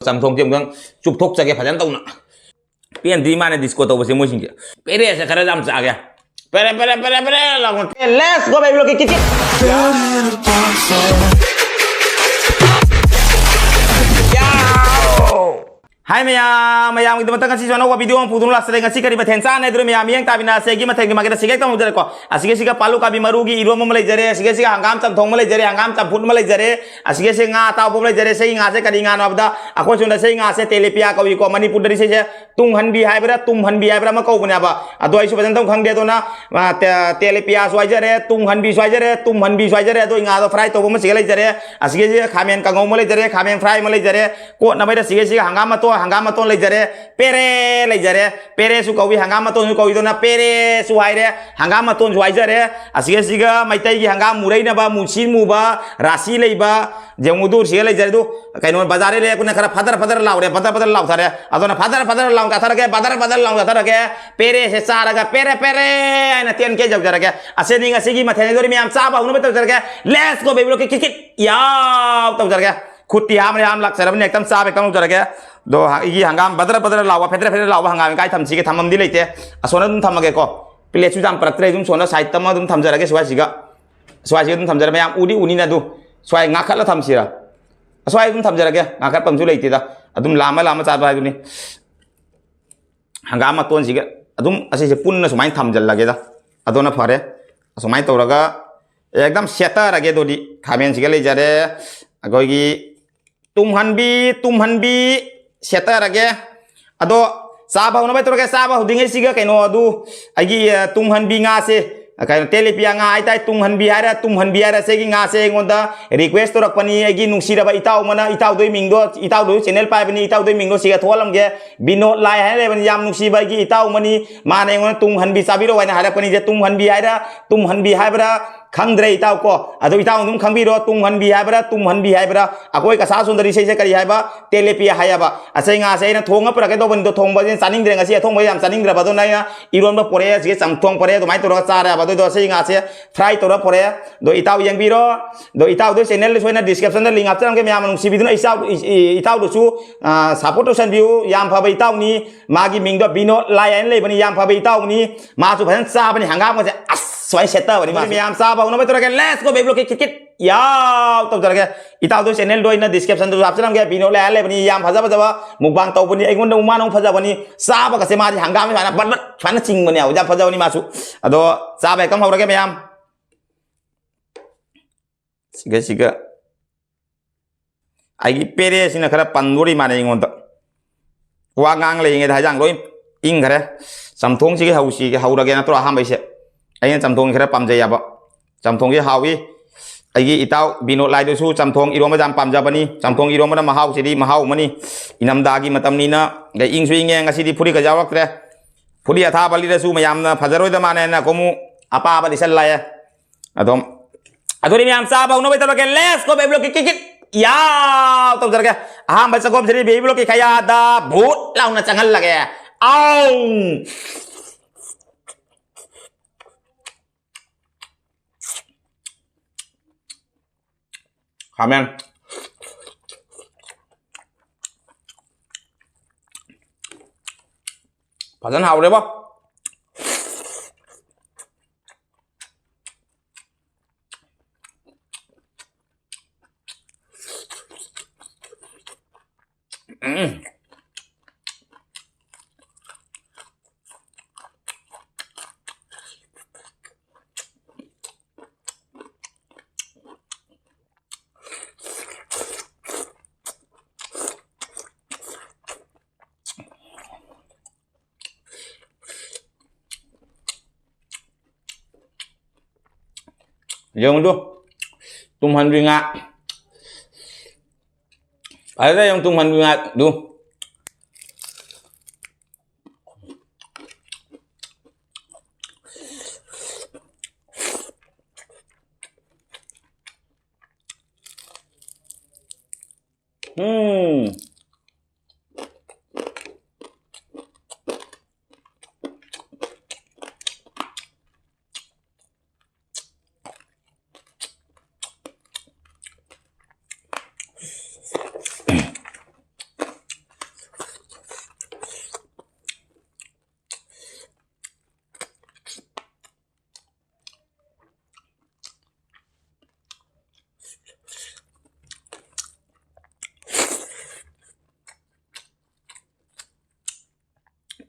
Samsung jam gang cup thok sage phajan tawna pian di mana disco to bose mosin ke pere se khara jam sa gya pere lagun let's go baby look kiki Hai mayam gitu matakan si sono wa video pudun las sering ngasih kari batensa na dulu mayam yang tapi na segi mateng di magana sige tamu jare ko asige siga palu kabi marugi iro mulai jare asige siga hangam tam thong mulai jare hangam tam pun mulai jare asige se nga taw mulai jare se nga se kadi nga no abda ako chunda se nga se telepia ko iko manipur dari se tung han bi hai bra ma ko bunya ba ado ai su bajan tong khang de to na telepia swai jare tung han bi swai jare ado nga do fry to mo sige lai jare asige se khamen ka ngom mulai jare khamen fry mulai jare ko na mai da sige siga hangam to hangam maton lejare pere su kawi hangam maton su kawi dona pere su haire hangam maton su haire asige siga maitai gi hangam murai na ba musin mu ba rasi leiba jemudur siga lejare do kaino bazare le kuna khara fadar laure fadar law thare adona fadar law ka thare fadar law ka thare pere se sara ga pere ana ten ke jab jara ke ase ninga sigi mathane dori mi am sa ba unu betul jara ke let's go baby look kikit ya tau jara ke खुद हम लग सरब एकदम साब एकदम जरगे दो इगी हंगाम बदर लावा फेदर लावा हंगाम काय थमसिगे थममदि लेते असोना दुम थमगे को प्लेट सुजाम परक्त्रे दुम सोना साइड तमा दुम थमजरगे स्वासिगा दुम थमजर मयाम उदी उनिना दु स्वाय ngakhal थमसिरा स्वाय दुम थमजरगे ngakhal पमजु लेते दा अदुम लामा चाबा दुनि हंगाम मतोन सिगे अदुम असिसे पुन्ना सुमाइन थमजल लगे दा अदोना फरे सुमाइन तोरगा एकदम सेटरगे दोदि खामेन सिगे लेजरे अगोगी tumhanbi setarage ado saba hono betul ke saba hodinge siga kaino adu agi tumhanbi nga se kaino telepia nga aitai tumhanbi ara segi nga se ngonda request to rakpani agi nungsira ba itau mana itau doi mingdo channel pai bani itau doi mingdo siga tholam ge bino lai hare bani yam nungsi ba gi itau mani mane ngon tumhanbi sabiro waina hare pani je tumhanbi haibra खंग्रे इताव को अदो इताव दुम खंगबिरो तुमहनबि हाइबरा अकोय कसा सुंदरी से करी हाइबा तेलेपिया हाइबा असै nga से न थोंगा पुरा के दो बन दो थोंबा जे चानिंग द्रेंगा से थोंबा याम चानिंग द्रा बदो नाया इरोन बा परे से समथोंग परे दो माइ तोरा चारा बदो दो सै nga से फ्राई तोरा परे दो इताव यंगबिरो दो इताव दो चैनल सोइना डिस्क्रिप्शन द लिंक आपचम के म्याम नुसी बिदुन इताव दो सु सपोर्ट सन व्यू याम फाबा इताव नि मागी मिंग दो बिनो लायन ले बनि याम फाबा इताव नि मा सु भन सा बनि हंगाम से Soalnya setter bani mas. Miam sabah, uno betul kan let's go baby look kikit. Ya, tahu terus itaw tu channel doi na description tu apsam ke bino le bani yam faza mukbang tahu bani engon umma nong faza bani sabah kasih mari hangam mana mana cing bani au jam faza bani masuk. Ado sabah kamu harus ke miam. Siga. Agi pere sini kara panduri mana engon tu. Wangang le ingat hajang doi ing kara. Samthong siga hau lagi na tu aham baise. Ayen samthong kira pamjaya ba samthong ye hawi agi itaw bino lai do su samthong iroma jam pamjabani samthong iroma na mahau sidi mahau mani inamdagi matam ni na ga ing su inge ngasi di puri ka jawak tre puri atha bali da su mayam na phajaroi da mane na komu apa ba disal la ya adom adori mayam sa ba uno betal ke let's go baby look kikit ya to jarga aham ba sakom sidi baby look kaya da bhut lau na changal lage au Amen. Pasan hào đấy bác. Yung tu tumhanbi nga ada yang tumhanbi nga tu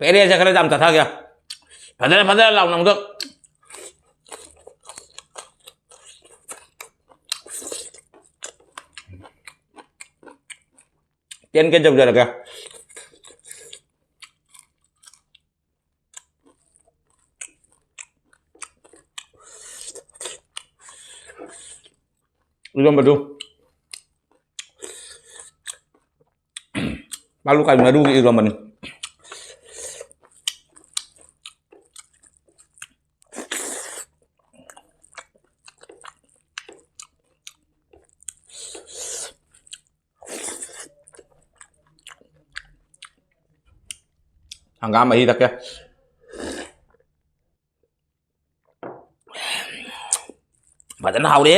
पेरे से करे जाम था क्या further further लाओ ना तो Chen cái chụp giờ là kìa Belum betul Palu kami madu di rumah ni Hanggang mahirap kaya Badan hao đi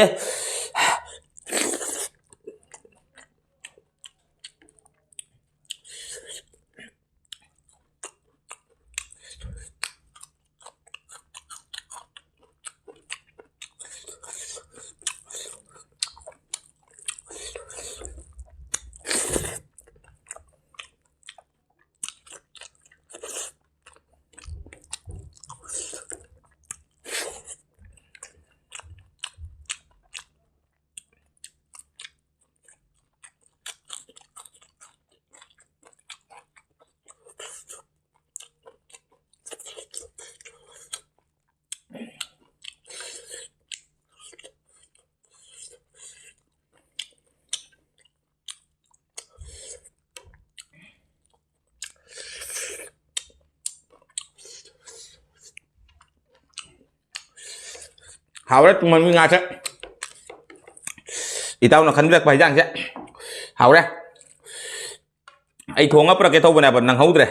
Hảo đấy, mình ngà chứ Ý tao nó khấn việc phải rằng chứ Hảo đấy Ai thuốc ngấp ra cái thâu bên này vẫn năng hấu rồi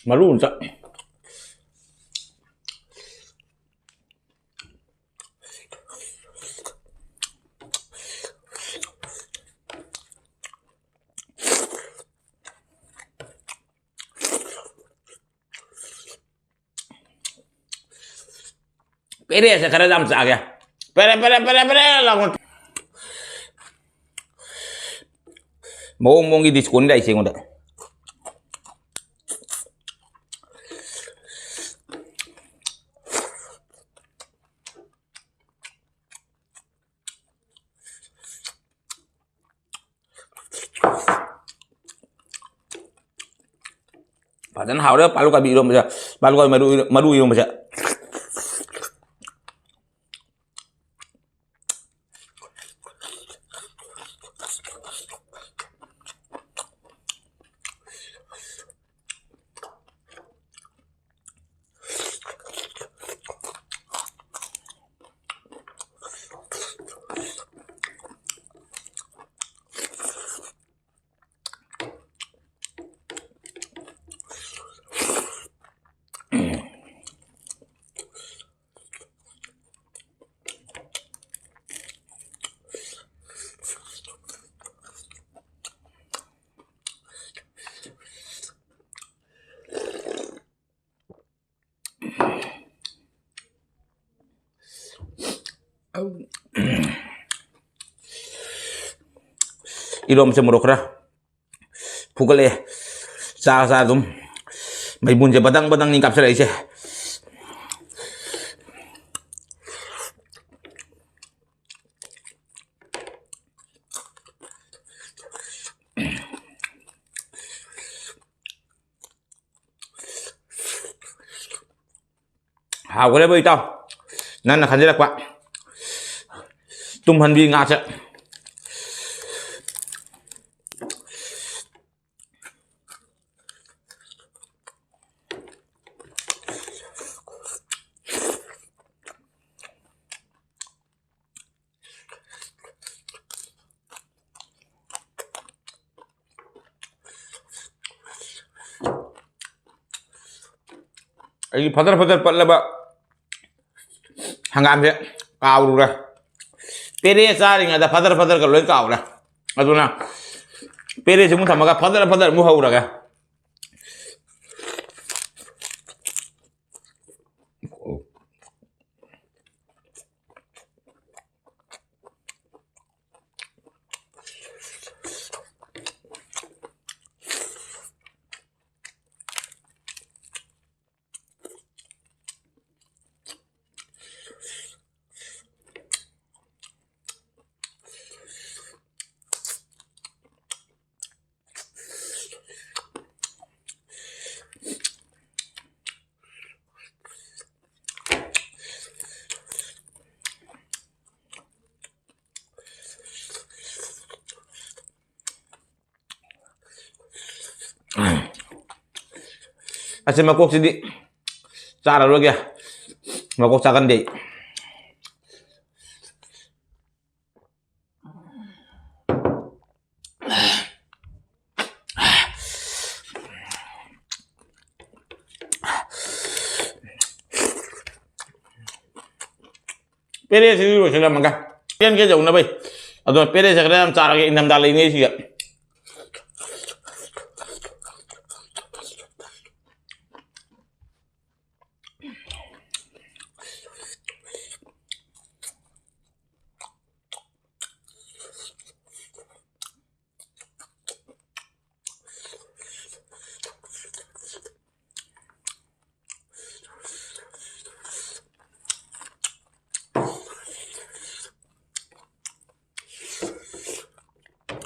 Malu tak Pere sekarang jam sa kya Pere lang Mong i-discount dai sing udah Padahal hao dia palu kabi irom saja Palu kabi madu irom saja Irom se morok ra pukale sa dum may bunje badang ni kapsel ise hào cái bây tao nên là khán giả quá tum hành vi ngã sẽ ai padar pat laba hangam se kaw ra pere sari nga da padar ka loi kaw ra aduna pere se mu thamaga padar mu haura ga Asin makok sidi cara lo ya makok sakan deh pere sidi lo sila mangga pian ke jauh na bay atau pere sekarang cara ke indam dalai ini sih ya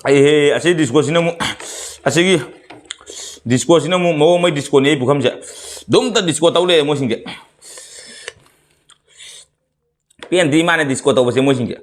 ai asih diskusi namu asih diskusi namu mau mai diskusi ni bukan saja dom tak diskusi tahu le mau singkat pian di mana diskusi tahu pasal mau singkat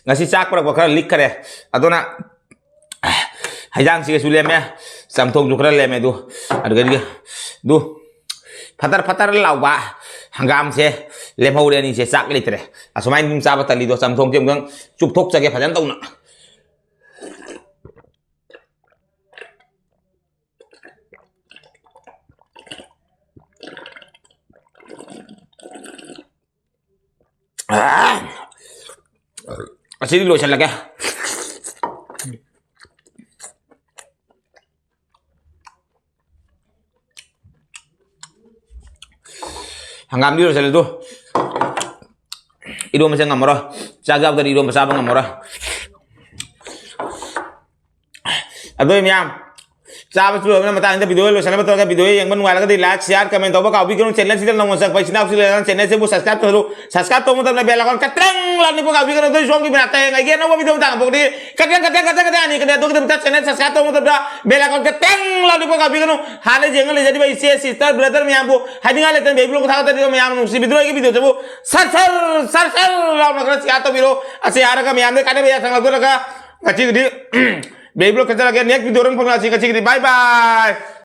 ngasih sak para bakal lik kare adona hajang sih sulem ya samtong jukra lem itu ada gadi du patar lau ba hangam se lem hau ni se sak litre asmain nim sabat ali do samtong kem gang cup thok sage phajan tau na Asli lotion lagi. Hangam di lotion itu. Ido masih ngamorah. Cagap dari ido masih apa ngamorah. Aduh miam. Sahabat sebelum mana mata anda video lo sana betul kan video yang menuai lagi di like share komen tahu kau bikin channel sih dalam masa pasien aku sih channel sih bu subscribe tuh mudah nabi lakukan ketreng lah nih bu kau bikin tuh suami bina teh lagi nama video tentang bu di kadang nih kadang tuh kita minta channel subscribe tuh mudah belakan ketreng lah nih bu kau bikin hal jangan jadi bayi sister brother miam bu hadi nggak lihat baby lo kau tahu tadi miam si video lagi video tuh bu sar lah nak siapa tuh video asyik ada kami ambil kadang biasa nggak gua kacik di Baby lo kerja lagi niat video orang pengasih kecil bye bye.